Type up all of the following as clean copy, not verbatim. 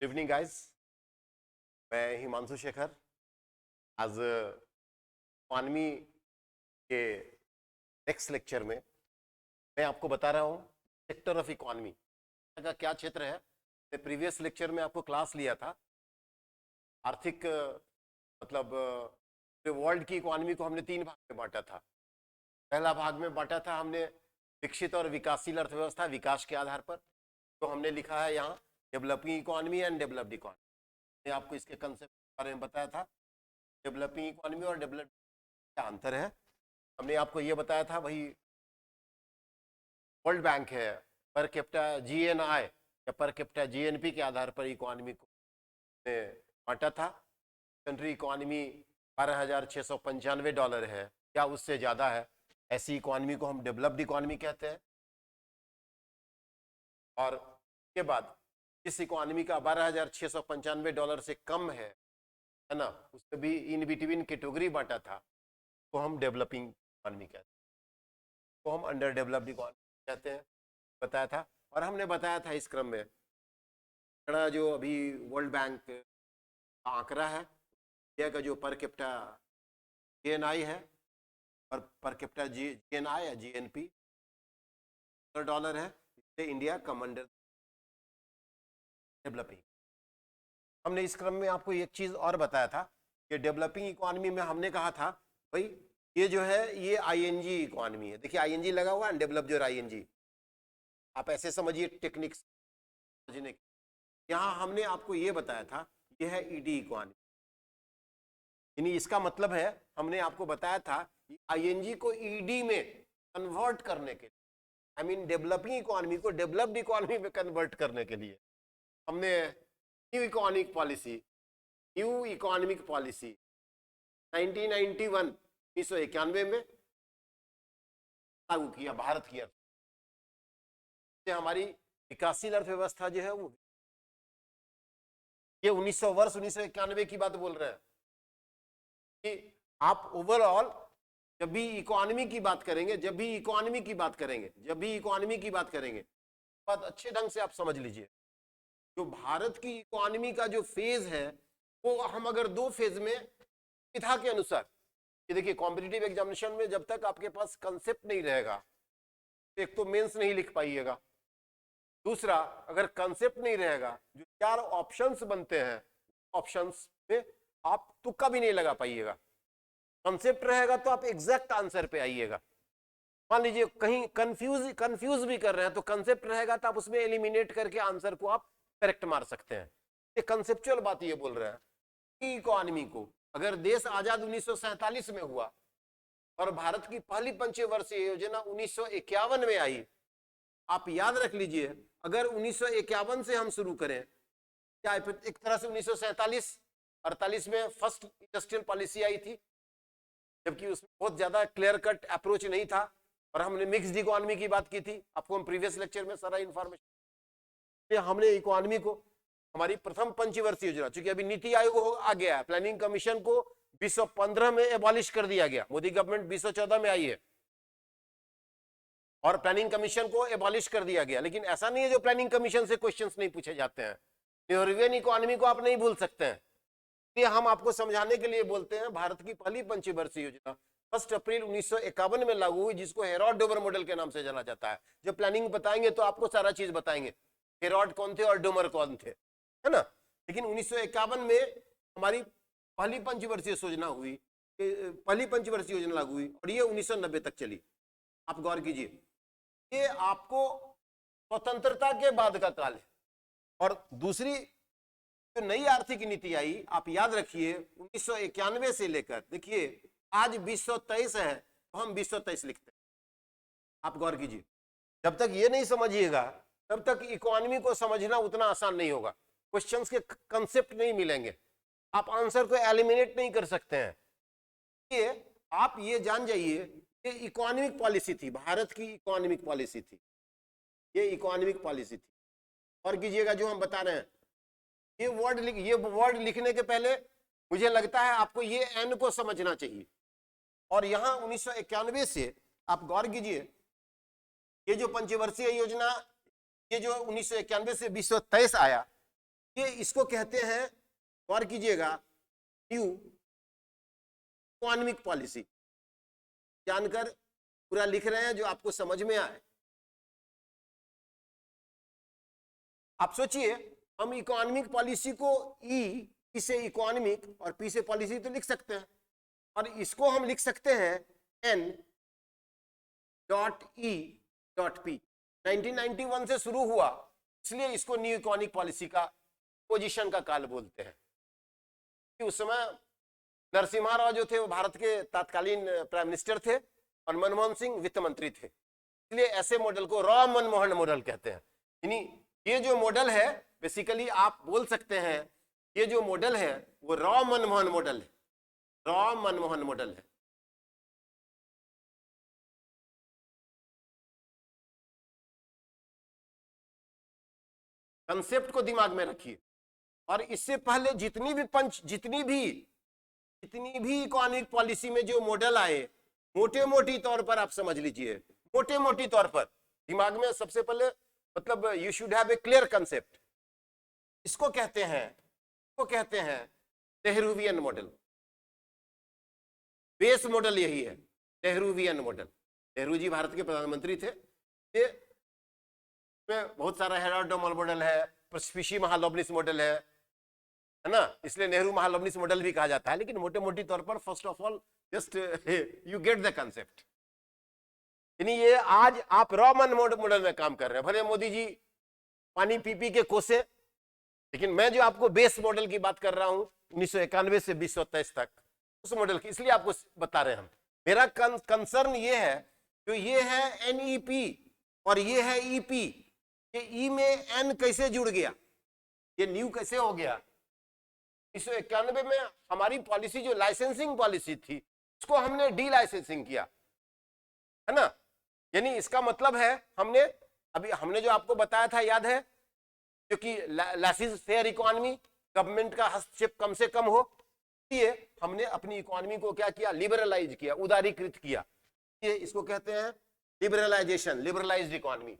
Good evening guys. मैं हिमांशु शेखर। आज economy के नेक्स्ट लेक्चर में मैं आपको बता रहा हूँ सेक्टर ऑफ इकोनॉमी का क्या क्षेत्र है। मैं प्रीवियस लेक्चर में आपको क्लास लिया था आर्थिक मतलब वर्ल्ड की इकोनॉमी को हमने 3 भाग में बांटा था। पहला भाग में बांटा था हमने विकसित और विकासशील अर्थव्यवस्था, विकास के आधार पर। तो हमने लिखा है यहाँ developing economy and developed economy. मैंने आपको इसके कंसेप्ट के बारे में बताया था। डेवलपिंग इकोनॉमी और डेवलप्ड क्या अंतर है, हमने आपको ये बताया था। भाई वर्ल्ड बैंक है, पर कैपिटा जीएनआई या पर कैपिटा जीएनपी के आधार पर इकोनॉमी को बांटा था। कंट्री इकोनॉमी $12,695 है, क्या उससे ज्यादा है, ऐसी इकोनॉमी को हम डेवलप्ड इकोनॉमी कहते हैं। और उसके बाद इस इकोनॉमी का $12,695 से कम है ना, उसमें भी इन बिटवीन कैटेगरी बांटा था, तो हम डेवलपिंग इकोनॉमी कहते हैं, तो हम अंडर डेवलप्ड इकोनॉमी कहते हैं, बताया था। और हमने बताया था इस क्रम में जो अभी वर्ल्ड बैंक का आंकड़ा है, इंडिया का जो पर कैपिटा जीएनआई है और पर कैपिटा जीएनआई या जीएनपी डॉलर है, इससे इंडिया कम अंडर डेवलपिंग। हमने इस क्रम में आपको एक चीज और बताया था कि डेवलपिंग इकोनॉमी में हमने कहा था भाई ये जो है ये आईएनजी इकोनॉमी है। देखिए आईएनजी लगा हुआ है, डेवलप जो आईएनजी, आप ऐसे समझिए टेक्निक्स समझने की। यहाँ हमने आपको ये बताया था ये है ईडी इकोनॉमी, यानी इसका मतलब है हमने आपको बताया था आईएनजी को ईडी में कन्वर्ट करने के लिए, आई मीन डेवलपिंग इकोनॉमी को डेवलप्ड इकोनॉमी में कन्वर्ट करने के लिए हमने न्यू इकोनॉमिक पॉलिसी 1991 में लागू किया भारत की अर्थव्यवस्था। हमारी विकासशील अर्थव्यवस्था जो है वो ये 1991 की बात बोल रहे हैं कि आप ओवरऑल जब भी इकोनॉमी की बात करेंगे बात अच्छे ढंग से आप समझ लीजिए। जो भारत की इकोनॉमी का जो फेज है वो हम अगर 2 फेज में विधा के अनुसार, ये देखिए कॉम्पिटिटिव एग्जामिनेशन में जब तक आपके पास कंसेप्ट नहीं रहेगा, एक तो मेंस नहीं लिख पाइएगा, दूसरा अगर कंसेप्ट नहीं रहेगा जो 4 ऑप्शंस बनते हैं ऑप्शंस में आप तुक्का भी नहीं लगा पाइएगा। कंसेप्ट रहेगा तो आप एग्जैक्ट आंसर पे आइएगा। मान लीजिए कहीं कंफ्यूज भी कर रहे हैं तो कंसेप्ट रहेगा तो आप उसमें एलिमिनेट करके आंसर को आप करेक्ट मार सकते हैं। ये कंसेप्चुअल बात ये बोल रहे हैं कि इकोनॉमी को अगर देश आजाद 1947 में हुआ और भारत की पहली पंचवर्षीय योजना 1951 में आई, आप याद रख लीजिए अगर 1951 से हम शुरू करें, क्या एक तरह से 1947-48 में फर्स्ट इंडस्ट्रियल पॉलिसी आई थी, जबकि उसमें बहुत ज्यादा क्लियर कट अप्रोच नहीं था और हमने मिक्स्ड इकोनॉमी की बात की थी। आपको हम प्रीवियस लेक्चर में सारा इंफॉर्मेशन, हमने इकोनॉमी को हमारी प्रथम पंचवर्षीय योजना, चूंकि अभी नीति आयोग आ गया है, प्लानिंग कमीशन को 2015 में एबॉलिश कर दिया गया, मोदी गवर्नमेंट 2014 में आई है और प्लानिंग कमीशन को एबॉलिश कर दिया गया। लेकिन ऐसा नहीं है जो प्लानिंग कमीशन से क्वेश्चंस नहीं पूछे जाते हैं। न्यूरोवियन इकोनॉमी को आप नहीं भूल सकते हैं, इसलिए हम आपको समझाने के लिए बोलते हैं भारत की पहली पंचवर्षीय योजना 1 अप्रैल 1951 में लागू हुई, जिसको हेरॉड डोवर मॉडल के नाम से जाना जाता है। जब प्लानिंग बताएंगे तो आपको सारा चीज बताएंगे, हेरॉड कौन थे और डोमर कौन थे, है ना। लेकिन 1951 में हमारी पहली पंचवर्षीय योजना हुई, पहली पंचवर्षीय योजना लागू हुई और ये 1990 तक चली। आप गौर कीजिए, ये आपको स्वतंत्रता के बाद का काल है। और दूसरी जो नई आर्थिक नीति आई, आप याद रखिए 1991 से लेकर, देखिए आज 2023 है तो हम 2023 लिखते हैं। आप गौर कीजिए, जब तक ये नहीं समझिएगा तब तक इकोनॉमी को समझना उतना आसान नहीं होगा। क्वेश्चंस के कंसेप्ट नहीं मिलेंगे, आप आंसर को एलिमिनेट नहीं कर सकते हैं। ये आप ये जान जाइए कि इकोनॉमिक पॉलिसी थी, भारत की इकोनॉमिक पॉलिसी थी, ये इकोनॉमिक पॉलिसी थी। और कीजिएगा जो हम बता रहे हैं, ये वर्ड लिखने के पहले मुझे लगता है आपको ये एन को समझना चाहिए। और यहां 1991 से आप गौर कीजिए, ये जो पंचवर्षीय योजना, ये जो 1991 से 2023 आया, ये इसको कहते हैं, गौर कीजिएगा, न्यू इकोनॉमिक पॉलिसी। जानकर पूरा लिख रहे हैं जो आपको समझ में आए। आप सोचिए, हम इकोनॉमिक पॉलिसी को ई से इकोनॉमिक और पी से पॉलिसी तो लिख सकते हैं, और इसको हम लिख सकते हैं N dot E dot P. 1991 से शुरू हुआ, इसलिए इसको न्यू इकोनॉमिक पॉलिसी का पोजीशन का काल बोलते हैं। कि उस समय नरसिम्हा राव जो थे वो भारत के तत्कालीन प्राइम मिनिस्टर थे और मनमोहन सिंह वित्त मंत्री थे, इसलिए ऐसे मॉडल को रॉ मनमोहन मॉडल कहते हैं। यानी ये जो मॉडल है, बेसिकली आप बोल सकते हैं ये जो मॉडल है वो रॉ मनमोहन मॉडल है, रॉ मनमोहन मॉडल है। कंसेप्ट को दिमाग में रखिए। और इससे पहले जितनी भी इकोनॉमिक पॉलिसी में जो मॉडल आए, मोटे मोटी तौर पर आप समझ लीजिए, मोटे मोटी तौर पर दिमाग में सबसे पहले, मतलब you should have a clear concept. इसको कहते हैं नेहरूवियन मॉडल। बेस मॉडल यही है, नेहरूवियन मॉडल। नेहरू जी भारत के प्रधानमंत्री थे। ये बहुत सारा हेराल्ड मॉडल है, प्रेस्पिशी महालनोबिस मॉडल है ना, इसलिए नेहरू महालनोबिस मॉडल भी कहा जाता है। लेकिन मोटे मोटी तौर पर first of all just you get the concept. यानी ये आज आप रॉ मॉडल में काम कर रहे हैं। भले मोदी जी पानी पी के कोसे, लेकिन मैं जो आपको बेस मॉडल की बात कर रहा हूं 1991 से 2023 तक, उस मॉडल की, इसलिए आपको बता रहे हैं हम। मेरा कंसर्न ये है, जो ये है एनईपी और ये है ईपी, ये ई में एन कैसे जुड़ गया, ये न्यू कैसे हो गया। 1991 में हमारी पॉलिसी जो लाइसेंसिंग पॉलिसी थी, उसको हमने डी लाइसेंसिंग किया, है ना। यानी इसका मतलब है हमने जो आपको बताया था, याद है, क्योंकि लाइसेंस फेयर इकोनॉमी, गवर्नमेंट का हस्तक्षेप कम से कम हो, इसलिए हमने अपनी इकोनॉमी को क्या किया, लिबरलाइज किया, उदारीकृत किया। ये इसको कहते हैं लिबरलाइजेशन, लिबरलाइज्ड इकोनॉमी।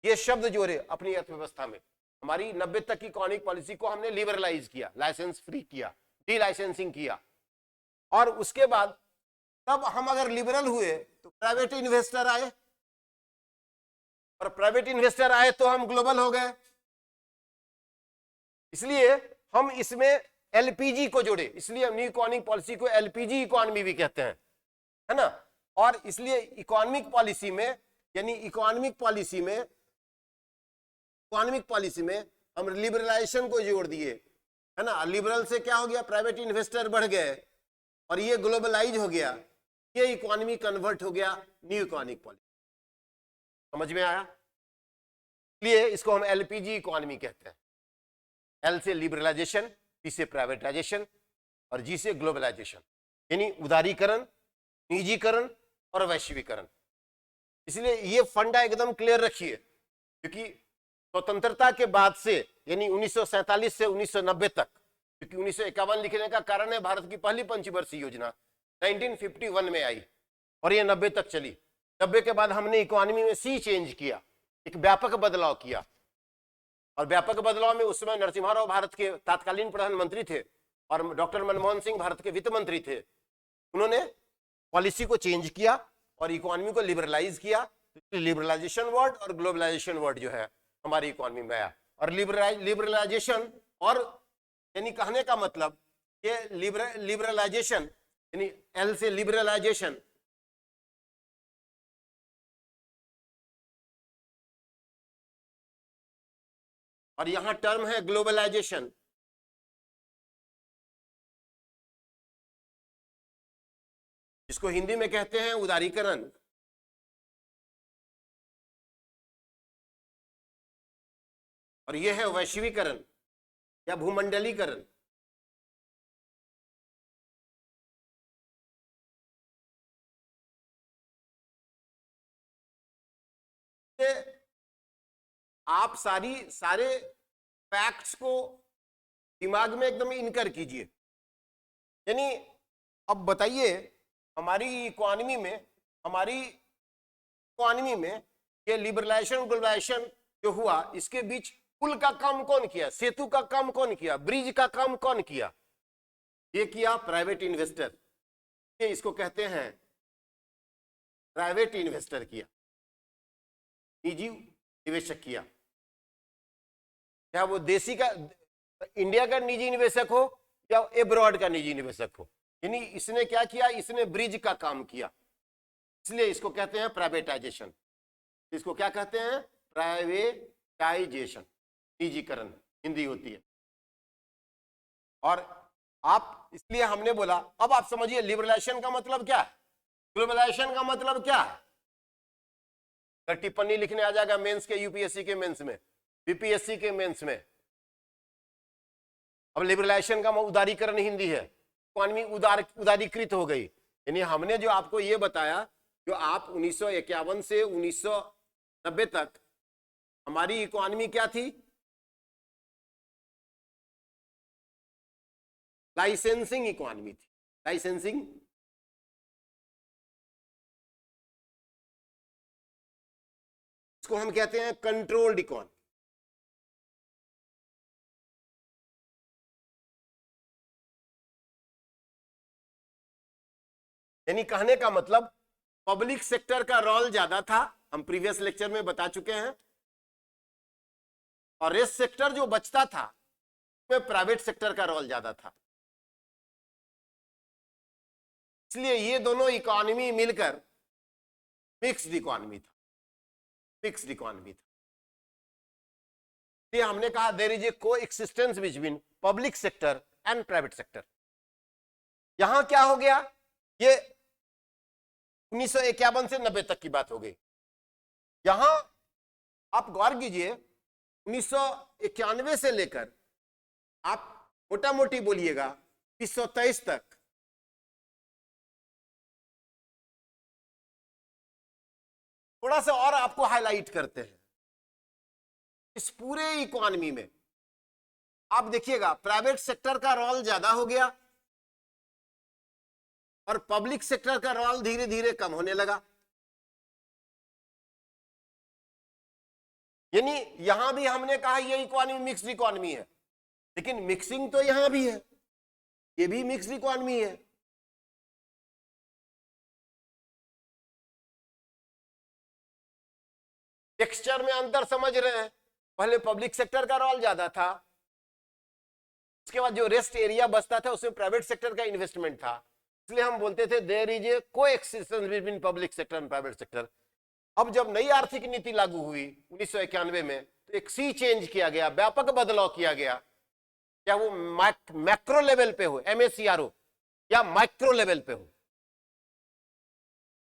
ये शब्द जोड़े अपनी अर्थव्यवस्था में। हमारी 90 तक की इकोनॉमिक पॉलिसी को हमने लिबरलाइज किया, लाइसेंस फ्री किया, डी लाइसेंसिंग किया। और उसके बाद तब हम अगर लिबरल हुए तो प्राइवेट इन्वेस्टर आए, और प्राइवेट इन्वेस्टर आए तो हम ग्लोबल हो गए। इसलिए हम इसमें एलपीजी को जोड़े, इसलिए न्यू इकोनॉमिक पॉलिसी को एलपीजी इकोनॉमी भी कहते हैं, है ना। और इसलिए इकोनॉमिक पॉलिसी में, यानी इकोनॉमिक पॉलिसी में हम लिबरलाइजेशन को जोड़ दिए, है ना। लिबरल से क्या हो गया, प्राइवेट इन्वेस्टर बढ़ गए और ये ग्लोबलाइज हो गया, ये इकोनॉमी कन्वर्ट हो गया न्यू इकोनॉमिक पॉलिसी। समझ में आया। इसलिए इसको हम एलपीजी इकोनॉमी कहते हैं। एल से लिबरलाइजेशन, पी से प्राइवेटाइजेशन और जी से ग्लोबलाइजेशन, यानी उदारीकरण, निजीकरण और वैश्वीकरण। इसलिए ये फंडा एकदम क्लियर रखिए, क्योंकि स्वतंत्रता के बाद से, यानी 1947 से 1990 तक, क्योंकि 1951 लिखने का कारण है भारत की पहली पंचवर्षीय योजना 1951 में आई और ये 90 तक चली। 90 के बाद हमने इकोनॉमी में सी चेंज किया, एक व्यापक बदलाव किया। और व्यापक बदलाव में उस समय नरसिम्हा राव भारत के तत्कालीन प्रधानमंत्री थे और डॉक्टर मनमोहन सिंह भारत के वित्त मंत्री थे। उन्होंने पॉलिसी को चेंज किया और इकोनॉमी को लिबरलाइज किया। लिबरलाइजेशन वर्ड और ग्लोबलाइजेशन वर्ड जो है हमारी इकोनॉमी में आया। और लिबरलाइजेशन, और यानी कहने का मतलब ये लिबरलाइजेशन, यानी एल से लिबरलाइजेशन, और यहां टर्म है ग्लोबलाइजेशन। इसको हिंदी में कहते हैं उदारीकरण। और यह है वैश्वीकरण या भूमंडलीकरण। आप सारे फैक्ट्स को दिमाग में एकदम इनकर कीजिए। यानी अब बताइए, हमारी इकोनॉमी में ये लिबरलाइजेशन ग्लोबलाइजेशन जो हुआ, इसके बीच पुल का काम कौन किया, सेतु का काम कौन किया, ब्रिज का काम कौन किया? ये किया प्राइवेट इन्वेस्टर। इसको कहते हैं प्राइवेट इन्वेस्टर किया, निजी निवेशक किया। क्या वो देशी का, इंडिया का निजी निवेशक हो या एब्रॉड का निजी निवेशक हो, यानी इसने क्या किया, इसने ब्रिज का काम किया, इसलिए इसको कहते हैं प्राइवेटाइजेशन। इसको क्या कहते हैं? प्राइवेटाइजेशन, निजीकरण हिंदी होती है। और आप, इसलिए हमने बोला, अब आप समझिए लिबरलाइजेशन का मतलब क्या है। ग्लोबलाइजेशन का मतलब क्या है? अगर टिप्पणी लिखने आ जाएगा मेंस के, यूपीएससी के मेंस में, बीपीएससी के मेंस में। अब लिबरलाइजेशन का उदारीकरण हिंदी है, इकोनॉमी उदारीकृत हो गई। यानी हमने जो आपको ये बताया, जो आप 1951 से 1990 तक हमारी इकोनॉमी क्या थी, लाइसेंसिंग इकोनॉमी थी। लाइसेंसिंग, इसको हम कहते हैं कंट्रोल्ड इकोनॉमी। यानी कहने का मतलब पब्लिक सेक्टर का रोल ज्यादा था, हम प्रीवियस लेक्चर में बता चुके हैं, और रेस्ट सेक्टर जो बचता था उसमें प्राइवेट सेक्टर का रोल ज्यादा था। इसलिए ये दोनों इकोनॉमी मिलकर मिक्स्ड इकोनॉमी था, मिक्स्ड इकोनॉमी था। ये हमने कहा there is A coexistence between public sector and private sector. यहां क्या हो गया, ये 1951 से 90 तक की बात हो गई। यहां आप गौर कीजिए, 1991 से लेकर आप मोटा मोटी बोलिएगा 2023 तक थोड़ा सा और आपको हाईलाइट करते हैं। इस पूरे इकोनॉमी में आप देखिएगा प्राइवेट सेक्टर का रोल ज्यादा हो गया और पब्लिक सेक्टर का रोल धीरे धीरे कम होने लगा। यानी यहां भी हमने कहा ये इकोनॉमी मिक्स्ड इकोनॉमी है, लेकिन मिक्सिंग तो यहां भी है, ये भी मिक्स्ड इकोनॉमी है। टेक्सचर में अंतर समझ रहे हैं, पहले पब्लिक सेक्टर का रोल ज्यादा था, उसके बाद जो रेस्ट एरिया बचता था उसमें प्राइवेट सेक्टर का इन्वेस्टमेंट था। इसलिए हम बोलते थे there is A coexistence between public sector and private sector. अब जब नई आर्थिक नीति लागू हुई 1991 में, तो एक सी चेंज किया गया, व्यापक बदलाव किया गया। क्या वो मैक्रो लेवल पे हो, MACRO, या माइक्रो लेवल पे हो,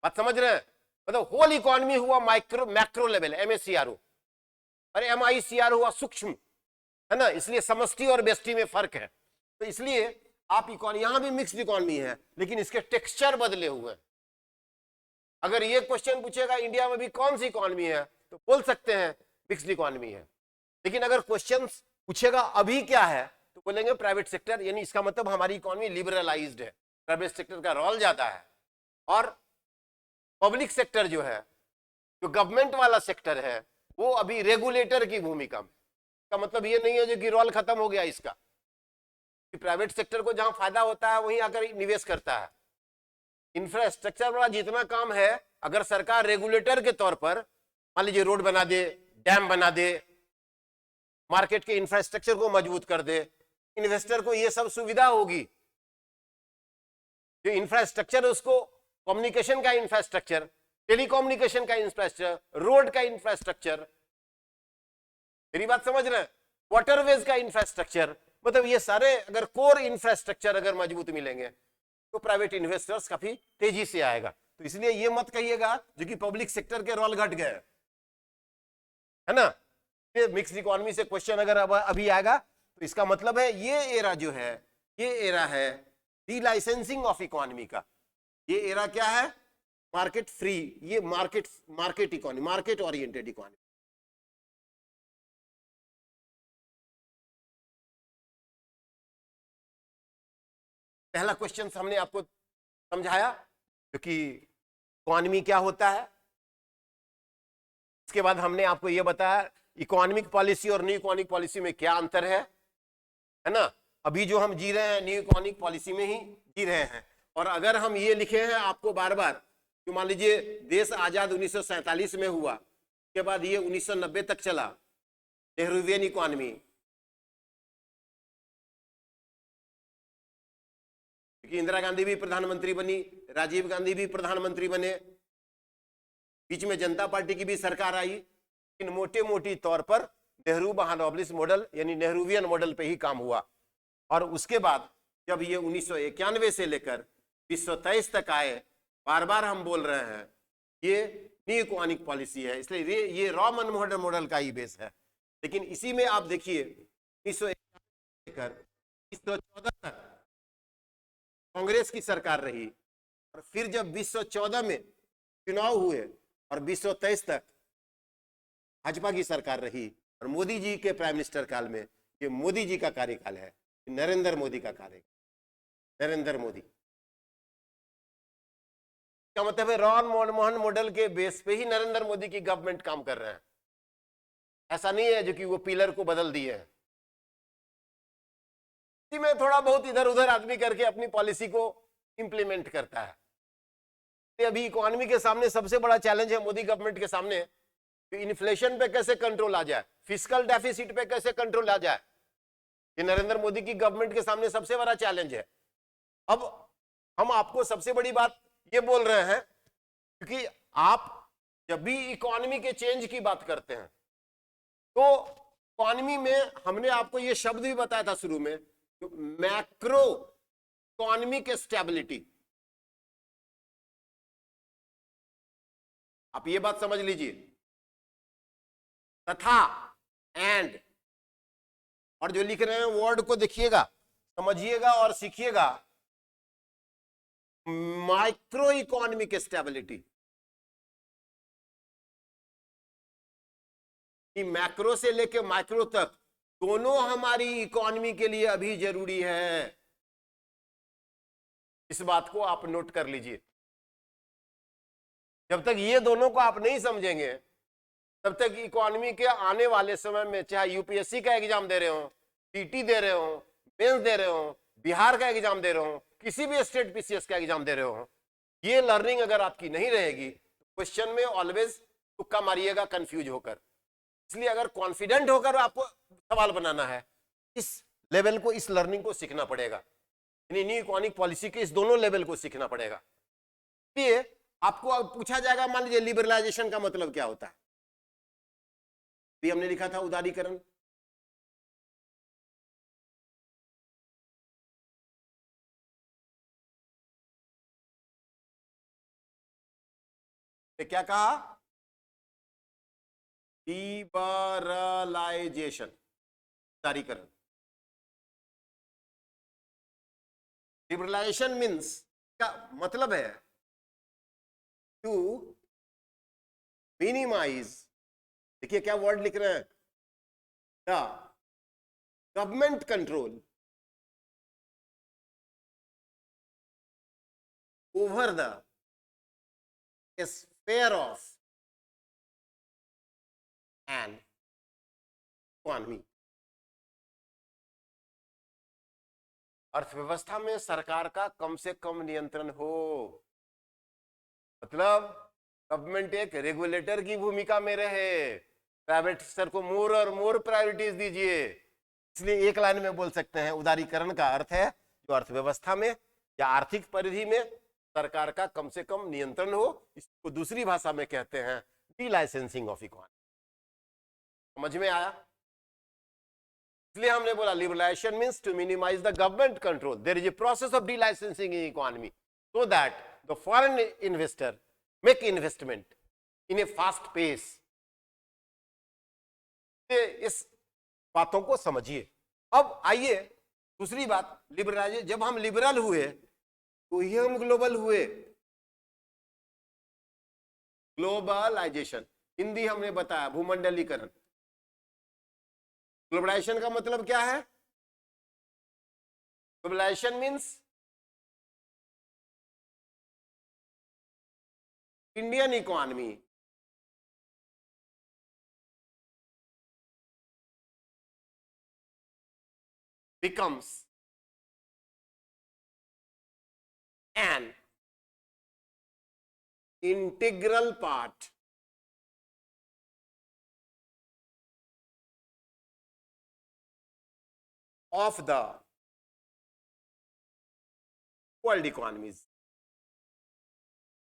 बात समझ रहे हैं? मतलब होल इकोनॉमी हुआ मैक्रो लेवल MACRO, और MICR हुआ सूक्ष्म, है ना। इसलिए समष्टि और व्यष्टि में फर्क है। तो इसलिए आप इकोनॉमी, यहां भी मिक्स्ड इकोनॉमी है, लेकिन इसके टेक्सचर बदले हुए हैं। अगर ये क्वेश्चन पूछेगा इंडिया में भी कौन सी इकोनॉमी है, तो बोल सकते हैं मिक्स्ड इकोनॉमी है। लेकिन अगर क्वेश्चन पूछेगा अभी क्या है, तो बोलेंगे प्राइवेट सेक्टर। यानी इसका मतलब हमारी इकोनॉमी लिबरलाइज्ड है, प्राइवेट सेक्टर का रोल ज्यादा है, और पब्लिक सेक्टर जो है, जो गवर्नमेंट वाला सेक्टर है, वो अभी रेगुलेटर की भूमिका में। इसका मतलब ये नहीं है जो कि रोल खत्म हो गया इसका, कि प्राइवेट सेक्टर को जहां फायदा होता है वहीं आकर निवेश करता है। इंफ्रास्ट्रक्चर वाला जितना काम है, अगर सरकार रेगुलेटर के तौर पर मान लीजिए रोड बना दे, डैम बना दे, मार्केट के इंफ्रास्ट्रक्चर को मजबूत कर दे, इन्वेस्टर को ये सब सुविधा होगी। जो इंफ्रास्ट्रक्चर है उसको, कम्युनिकेशन का इंफ्रास्ट्रक्चर, टेलीकम्युनिकेशन का इंफ्रास्ट्रक्चर, रोड का इंफ्रास्ट्रक्चर, मेरी बात समझ रहे हैं, वाटरवेज का इंफ्रास्ट्रक्चर, मतलब ये सारे अगर कोर इंफ्रास्ट्रक्चर अगर मजबूत मिलेंगे तो प्राइवेट इन्वेस्टर्स काफी तेजी से आएगा। तो इसलिए ये मत कहिएगा जो कि पब्लिक सेक्टर के रोल घट गए, है ना। ये मिक्स्ड इकोनॉमी से क्वेश्चन अगर अभी आएगा तो इसका मतलब है ये एरा जो है, ये एरा है डी लाइसेंसिंग ऑफ इकोनॉमी का। ये एरा क्या है? मार्केट फ्री, ये market economy, market oriented economy. पहला क्वेश्चन हमने आपको समझाया क्योंकि इकोनॉमी क्या होता है। इसके बाद हमने आपको यह बताया इकोनॉमिक पॉलिसी और न्यू इकोनॉमिक पॉलिसी में क्या अंतर है ना। अभी जो हम जी रहे हैं न्यू इकोनॉमिक पॉलिसी में ही जी रहे हैं। और अगर हम ये लिखे हैं आपको बार बार कि मान लीजिए देश आजाद 1947 में हुआ, के बाद ये 1990 तक चला नेहरूवियन इकोनॉमी, क्योंकि इंदिरा गांधी भी प्रधानमंत्री बनी, राजीव गांधी भी प्रधानमंत्री बने, बीच में जनता पार्टी की भी सरकार आई, लेकिन मोटे मोटी तौर पर नेहरू महानोबिलिस मॉडल यानी नेहरूवियन मॉडल पे ही काम हुआ। और उसके बाद जब ये 1991 से लेकर 2023 तक आए, बार बार हम बोल रहे हैं ये न्यू इकोनॉमिक पॉलिसी है, इसलिए ये रॉ मनमोहन मॉडल का ही बेस है। लेकिन इसी में आप देखिए 1991 से लेकर 2014 तक कांग्रेस की सरकार रही, और फिर जब 2014 में चुनाव हुए और 2023 तक भाजपा की सरकार रही, और मोदी जी के प्राइम मिनिस्टर काल में ये मोदी जी का कार्यकाल है, नरेंद्र मोदी का कार्यकाल, नरेंद्र मोदी का मतलब है रॉन मनमोहन मॉडल के बेस पे ही नरेंद्र मोदी की गवर्नमेंट काम कर रहे हैं। ऐसा नहीं है जो कि वो पिलर को बदल दिए हैं, इसी में थोड़ा बहुत इधर उधर आदमी करके अपनी पॉलिसी को इंप्लीमेंट करता है। अभी इकोनॉमी के सामने सबसे बड़ा चैलेंज है मोदी गवर्नमेंट के सामने, इन्फ्लेशन पे कैसे कंट्रोल आ जाए, फिस्कल डेफिसिट पे कैसे कंट्रोल आ जाए, ये नरेंद्र मोदी की गवर्नमेंट के सामने सबसे बड़ा चैलेंज है। अब हम आपको सबसे बड़ी बात ये बोल रहे हैं क्योंकि आप जब भी इकोनॉमी के चेंज की बात करते हैं तो इकोनॉमी में हमने आपको ये शब्द भी बताया था शुरू में, मैक्रो इकोनॉमिक स्टेबिलिटी। आप ये बात समझ लीजिए, तथा एंड, और जो लिख रहे हैं वर्ड को देखिएगा, समझिएगा और सीखिएगा, माइक्रो इकोनॉमिक स्टेबिलिटी, कि मैक्रो से लेकर माइक्रो तक दोनों हमारी इकोनॉमी के लिए अभी जरूरी है। इस बात को आप नोट कर लीजिए। जब तक ये दोनों को आप नहीं समझेंगे तब तक इकोनॉमी के आने वाले समय में, चाहे यूपीएससी का एग्जाम दे रहे हो, पीटी दे रहे हो, मेंस दे रहे हो, बिहार का एग्जाम दे रहे हो, किसी भी स्टेट पीसीएस का एग्जाम दे रहे हो, ये लर्निंग अगर आपकी नहीं रहेगी क्वेश्चन में ऑलवेज तुक्का मारिएगा कंफ्यूज होकर। इसलिए अगर कॉन्फिडेंट होकर आपको सवाल बनाना है, इस लेवल को, इस लर्निंग को सीखना पड़ेगा, न्यू इकोनॉमिक पॉलिसी के इस दोनों लेवल को सीखना पड़ेगा। इसलिए आपको अब पूछा जाएगा, मान लीजिए लिबरलाइजेशन का मतलब क्या होता है, भी हमने लिखा था उदारीकरण, क्या कहा, लिबरलाइजेशन, उदारीकरण। लिबरलाइजेशन मीन्स का मतलब है टू मिनिमाइज, देखिए क्या वर्ड लिख रहे हैं, the government control over the sphere of an economy. अर्थव्यवस्था में सरकार का कम से कम नियंत्रण हो, मतलब गवर्नमेंट एक रेगुलेटर की भूमिका में रहे, प्राइवेट सेक्टर को मोर और मोर प्रायोरिटीज दीजिए। इसलिए एक लाइन में बोल सकते हैं उदारीकरण का अर्थ है जो अर्थव्यवस्था में या आर्थिक परिधि में सरकार का कम से कम नियंत्रण हो। इसको दूसरी भाषा में कहते हैं डी लाइसेंसिंग ऑफ इकोनॉमी। समझ में आया? इसलिए हमने बोला liberalisation means to minimise the government control. There is a process of delicensing in economy so that the foreign investor make investment in a fast pace. इस बातों को समझिए। अब आइए दूसरी बात, लिबरलाइजेशन, जब हम लिबरल हुए तो ही हम ग्लोबल हुए। ग्लोबलाइजेशन हिंदी हमने बताया भूमंडलीकरण। ग्लोबलाइजेशन का मतलब क्या है? Globalisation means Indian economy becomes an integral part of the world economies.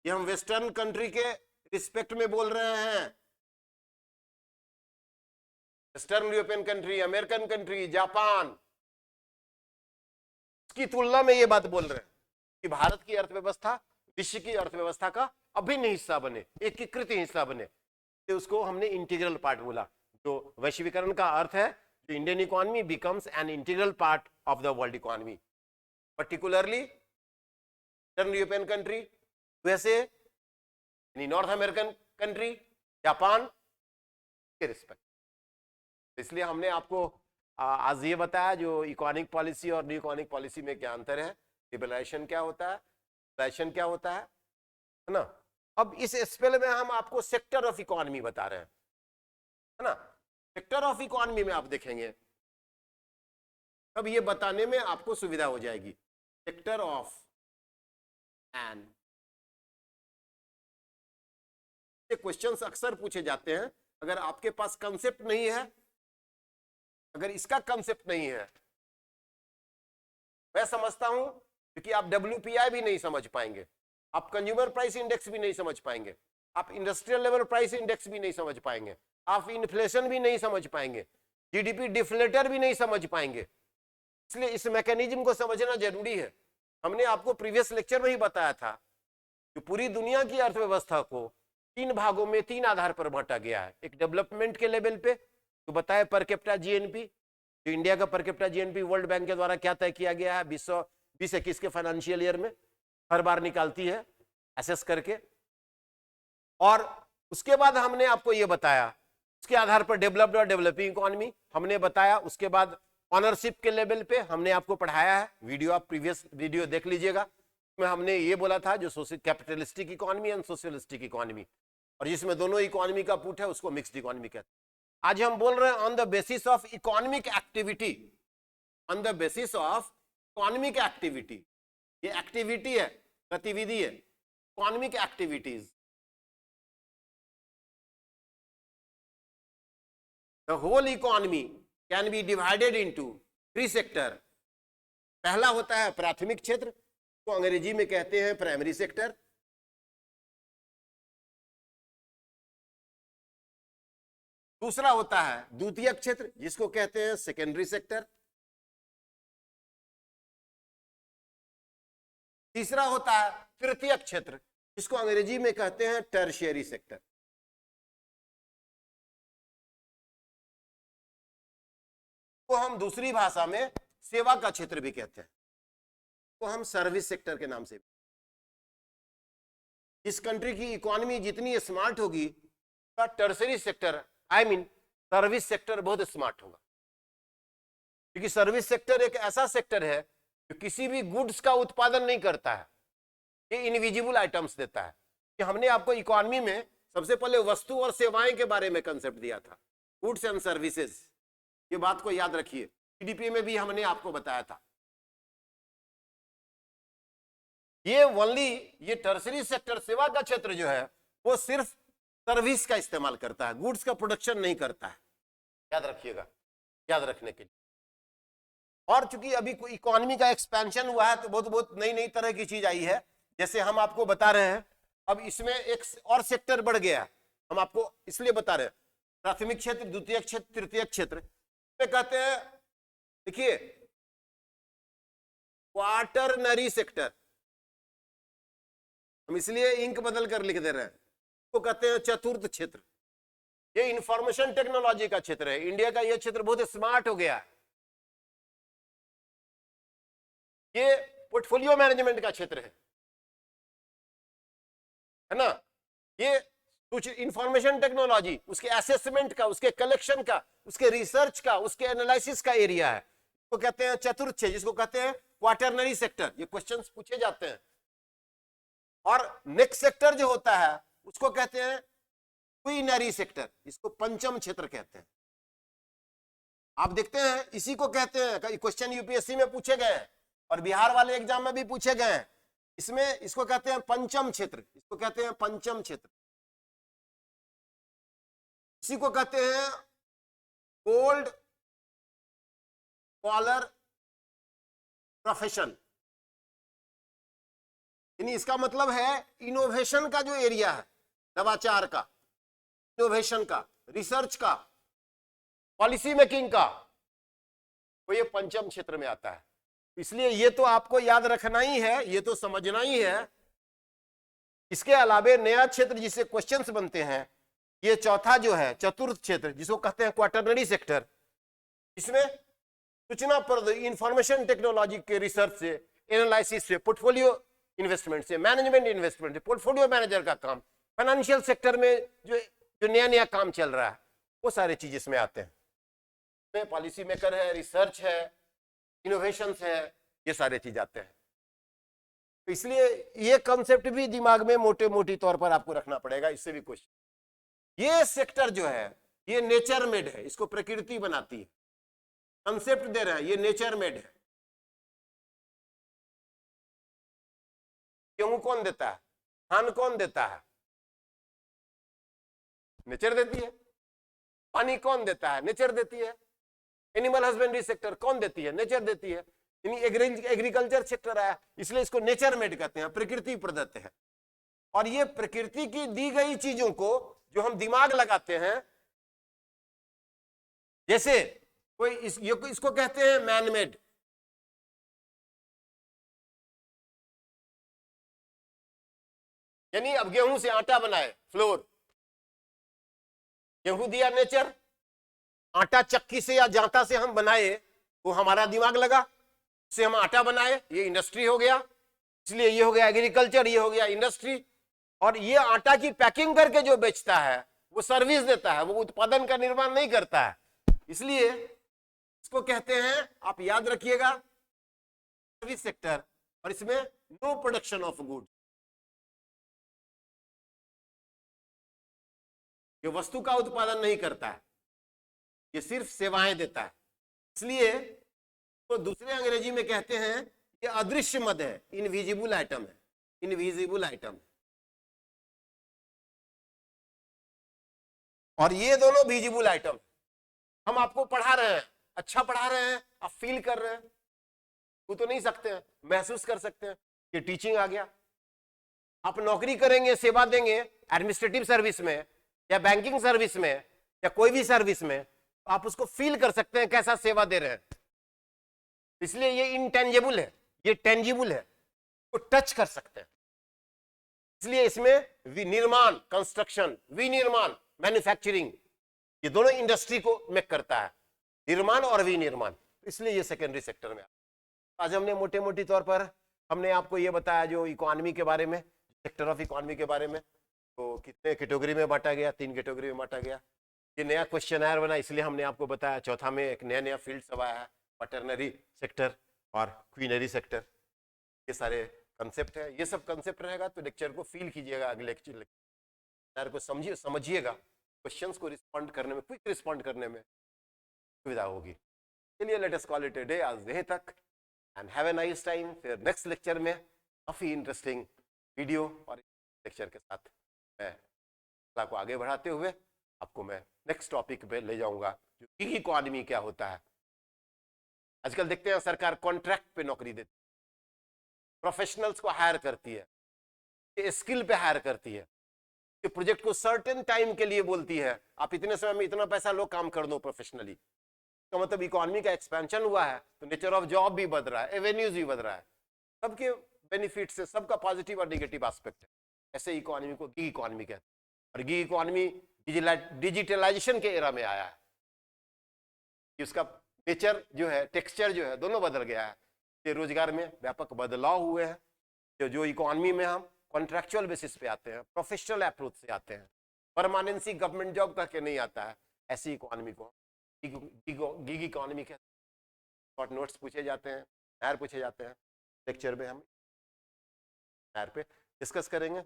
ये हम वेस्टर्न कंट्री के रिस्पेक्ट में बोल रहे हैं, western European country, American country, Japan, उसकी तुलना में ये बात बोल रहे हैं कि भारत की अर्थव्यवस्था विश्व की अर्थव्यवस्था का अभिन्न हिस्सा बने, एकीकृत हिस्सा बने। तो उसको हमने इंटीग्रल पार्ट बोला। जो वैश्वीकरण का अर्थ है, जो Indian economy becomes an integral part of the world economy, particularly western European country, USA, यानी नॉर्थ अमेरिकन कंट्री, जापान के रिस्पेक्ट। इसलिए हमने आपको आज ये बताया जो इकोनॉमिक पॉलिसी और न्यू इकोनॉमिक पॉलिसी में क्या अंतर है, लिबरलाइजेशन क्या होता है, लिबरलाइजेशन क्या होता है ना। अब इस स्पेल में हम आपको सेक्टर ऑफ इकोनॉमी बता रहे हैं, है ना। सेक्टर ऑफ इकोनॉमी में आप देखेंगे अब ये बताने में आपको सुविधा हो जाएगी। सेक्टर ऑफ एन, ये क्वेश्चंस अक्सर पूछे जाते हैं। अगर आपके पास कंसेप्ट नहीं है, अगर इसका कंसेप्ट नहीं है, मैं समझता हूं क्योंकि आप WPI भी नहीं समझ पाएंगे, आप कंज्यूमर प्राइस इंडेक्स भी नहीं समझ पाएंगे, आप इंडस्ट्रियल लेवल प्राइस इंडेक्स भी नहीं समझ पाएंगे, आप इन्फ्लेशन भी नहीं समझ पाएंगे, GDP डिफ्लेटर भी नहीं समझ पाएंगे। इसलिए इस मैकेनिज्म को समझना जरूरी है। हमने आपको प्रीवियस लेक्चर में ही बताया था कि पूरी दुनिया की अर्थव्यवस्था को 3 भागों में 3 आधार पर बांटा गया है। एक डेवलपमेंट के लेवल पे तो बताया पर कैपिटा GNP, तो इंडिया का per capita GNP world bank के द्वारा क्या तय किया गया है 2020-21 के फाइनेंशियल ईयर में, हर बार निकालती है एसेस करके। और उसके बाद हमने आपको ये बताया, उसके आधार पर डेवलप्ड और डेवलपिंग इकोनॉमी हमने बताया। उसके बाद ऑनरशिप के लेवल पे हमने आपको पढ़ाया है, वीडियो आप प्रीवियस वीडियो देख लीजिएगा, उसमें हमने ये बोला था जो capitalistic economy and socialistic economy, और जिसमें दोनों इकोनॉमी का पुट है उसको मिक्स्ड इकोनॉमी कहते हैं। आज हम बोल रहे हैं on the basis of economic activity, on the basis of economic activity. ये एक्टिविटी है, गतिविधि है, economic activities. The whole economy can be divided into 3 sector. पहला होता है प्राथमिक क्षेत्र, तो अंग्रेजी में कहते हैं प्राइमरी सेक्टर। दूसरा होता है द्वितीयक क्षेत्र, जिसको कहते हैं सेकेंडरी सेक्टर। तीसरा होता है तृतीयक क्षेत्र, जिसको अंग्रेजी में कहते हैं टर्शियरी सेक्टर। को हम दूसरी भाषा में सेवा का क्षेत्र भी कहते हैं, को हम सर्विस सेक्टर के नाम से। इस कंट्री की इकोनॉमी जितनी स्मार्ट होगी, tertiary sector I mean service sector बहुत स्मार्ट होगा, क्योंकि सर्विस सेक्टर एक ऐसा सेक्टर है जो किसी भी गुड्स का उत्पादन नहीं करता है, ये इनविजिबल आइटम्स देता है। कि हमने आपको इकोनॉमी में सबसे पहले वस्तु और सेवाएं के बारे में कंसेप्ट दिया था, गुड्स एंड सर्विसेज। ये बात को याद रखिए, GDP में भी हमने आपको बताया था। ये टर्शियरी सेक्टर सेवा का क्षेत्र जो है वो सिर्फ सर्विस का इस्तेमाल करता है, गुड्स का प्रोडक्शन नहीं करता है। याद रखिएगा, याद रखने के लिए। और चूंकि अभी कोई इकोनॉमी का एक्सपेंशन हुआ है तो बहुत नई नई तरह की चीज आई है। जैसे हम आपको बता रहे हैं, अब इसमें एक और सेक्टर बढ़ गया, हम आपको इसलिए बता रहे हैं प्राथमिक क्षेत्र, द्वितीयक क्षेत्र, तृतीयक क्षेत्र कहते हैं। देखिए क्वार्टरनरी सेक्टर, हम इसलिए इंक बदल कर लिख दे रहे हैं, तो कहते हैं चतुर्थ क्षेत्र। ये इंफॉर्मेशन टेक्नोलॉजी का क्षेत्र है। इंडिया का यह क्षेत्र बहुत स्मार्ट हो गया है। ये पोर्टफोलियो मैनेजमेंट का क्षेत्र है ना। ये कुछ इंफॉर्मेशन टेक्नोलॉजी, उसके असेसमेंट का, उसके कलेक्शन का, उसके रिसर्च का, उसके एनालिसिस का एरिया है, तो कहते हैं चतुर्थ क्षेत्र, जिसको कहते हैं क्वार्टरनरी सेक्टर। ये क्वेश्चंस पूछे जाते हैं। और नेक्स्ट सेक्टर जो होता है उसको कहते हैं क्वीनरी सेक्टर, इसको पंचम क्षेत्र कहते हैं। आप देखते हैं इसी को कहते हैं, क्वेश्चन यूपीएससी में पूछे गए हैं और बिहार वाले एग्जाम में भी पूछे गए हैं। इसमें इसको कहते हैं पंचम क्षेत्र, इसको कहते हैं पंचम क्षेत्र, इसी को कहते हैं गोल्ड कॉलर प्रोफेशन। यानी इसका मतलब है इनोवेशन का जो एरिया है, नवाचार का, इनोवेशन का, रिसर्च का, पॉलिसी मेकिंग का, वो ये पंचम क्षेत्र में आता है। इसलिए ये तो आपको याद रखना ही है, ये तो समझना ही है। इसके अलावे नया क्षेत्र जिससे क्वेश्चंस बनते हैं, ये चौथा जो है चतुर्थ क्षेत्र जिसको कहते हैं क्वाटरनरी सेक्टर, इसमें सूचना प्रौद्योगिकी इंफॉर्मेशन टेक्नोलॉजी के रिसर्च से, एनालिसिस से, पोर्टफोलियो इन्वेस्टमेंट से, मैनेजमेंट इन्वेस्टमेंट से, पोर्टफोलियो मैनेजर का काम, फाइनेंशियल सेक्टर में जो नया नया काम चल रहा है, वो सारे चीज इसमें आते हैं। इसमें पॉलिसी मेकर है, रिसर्च है, इनोवेशन है, ये सारे चीज आते हैं। तो इसलिए ये कॉन्सेप्ट भी दिमाग में मोटे मोटी तौर पर आपको रखना पड़ेगा, इससे भी कुछ। ये सेक्टर जो है ये नेचर मेड है, इसको प्रकृति बनाती है। कंसेप्ट दे रहे हैं, ये नेचर मेड है। गेहूं कौन देता है? धान कौन देता है? नेचर देती है। पानी कौन देता है? नेचर देती है। एनिमल हस्बेंड्री सेक्टर कौन देती है? नेचर देती है। यानी एग्रीकल्चर सेक्टर है, इसलिए इसको नेचर मेड कहते हैं, प्रकृति प्रदत्त है। और ये प्रकृति की दी गई चीजों को जो हम दिमाग लगाते हैं, जैसे कोई इसको कहते हैं मैन मेड। यानी अब गेहूं से आटा बनाए, फ्लोर, गेहूं दिया नेचर, आटा चक्की से या जांता से हम बनाए, वो हमारा दिमाग लगा, उससे हम आटा बनाए, ये इंडस्ट्री हो गया। इसलिए ये हो गया एग्रीकल्चर, ये हो गया इंडस्ट्री। और ये आटा की पैकिंग करके जो बेचता है वो सर्विस देता है, वो उत्पादन का निर्माण नहीं करता है। इसलिए इसको कहते हैं, आप याद रखिएगा, सर्विस सेक्टर। और इसमें नो प्रोडक्शन ऑफ गुड, ये वस्तु का उत्पादन नहीं करता है, ये सिर्फ सेवाएं देता है। इसलिए तो दूसरे अंग्रेजी में कहते हैं ये अदृश्य मद है, इनविजिबल आइटम है, इनविजिबल आइटम। और ये दोनों विजिबल आइटम। हम आपको पढ़ा रहे हैं, अच्छा पढ़ा रहे हैं, आप फील कर रहे हैं, वो तो नहीं सकते हैं, महसूस कर सकते हैं, ये टीचिंग आ गया। आप नौकरी करेंगे, सेवा देंगे एडमिनिस्ट्रेटिव सर्विस में या बैंकिंग सर्विस में या कोई भी सर्विस में, आप उसको फील कर सकते हैं कैसा सेवा दे रहे हैं। इसलिए ये इनटेंजिबल है, ये टेंजिबल है, वो टच कर सकते हैं। इसलिए इसमें विनिर्माण, कंस्ट्रक्शन, विनिर्माण, मैन्युफैक्चरिंग, ये दोनों इंडस्ट्री को मेक करता है, निर्माण और विनिर्माण। इसलिए ये सेकेंडरी सेक्टर में। आज हमने मोटे मोटी तौर पर हमने आपको ये बताया जो इकोनॉमी के बारे में, सेक्टर ऑफ इकोनॉमी के बारे में, तो कितने कैटेगरी में बांटा गया, 3 कैटेगरी में बांटा गया। ये नया क्वेश्चन बना, इसलिए हमने आपको बताया। चौथा में एक नया नया फील्ड सब आया है, पैटर्नरी सेक्टर और क्वीनरी सेक्टर, ये सारे कंसेप्ट है। ये सब कंसेप्ट रहेगा तो लेक्चर को फील कीजिएगा, अगले लेक्चर को समझिएगा, क्वेश्चंस को रिस्पॉन्ड करने में, क्विक रिस्पॉन्ड करने में सुविधा होगी। चलिए let us call it a day, आज यहीं तक, and have a nice time. फिर नेक्स्ट लेक्चर में काफी इंटरेस्टिंग वीडियो और लेक्चर के साथ मैं क्लास को आगे बढ़ाते हुए आपको मैं नेक्स्ट टॉपिक पे ले जाऊंगा, जो गिग इकोनॉमी क्या होता है। आजकल देखते हैं सरकार कॉन्ट्रैक्ट पे नौकरी देती है, प्रोफेशनल्स को हायर करती है, स्किल पे हायर करती है, प्रोजेक्ट को सर्टेन टाइम के लिए बोलती है, आप इतने समय में इतना पैसा लो, काम कर दो प्रोफेशनली। तो मतलब इकोनॉमी का एक्सपेंशन हुआ है, तो नेचर ऑफ जॉब भी बढ़ रहा है, एवेन्यूज भी बढ़ रहा है, सबके बेनिफिट से, सबका पॉजिटिव और नेगेटिव एस्पेक्ट है। ऐसे इकोनॉमी को गिग इकोनॉमी कहते हैं। और गिग इकोनॉमी डिजिटलाइजेशन के एरा में आया है, कि उसका नेचर जो है, टेक्सचर जो है, दोनों बदल गया है। ये रोजगार में व्यापक बदलाव हुए हैं। जो इकोनॉमी में हम कॉन्ट्रैक्चुअल बेसिस पे आते हैं, प्रोफेशनल अप्रोच से आते हैं, परमानेंसी गवर्नमेंट जॉब करके नहीं आता है, ऐसी इकोनॉमी को गिग इकोनॉमी कहते हैं। शॉर्ट नोट्स पूछे जाते हैं, पूछे जाते हैं, लेक्चर में हम पे डिस्कस करेंगे।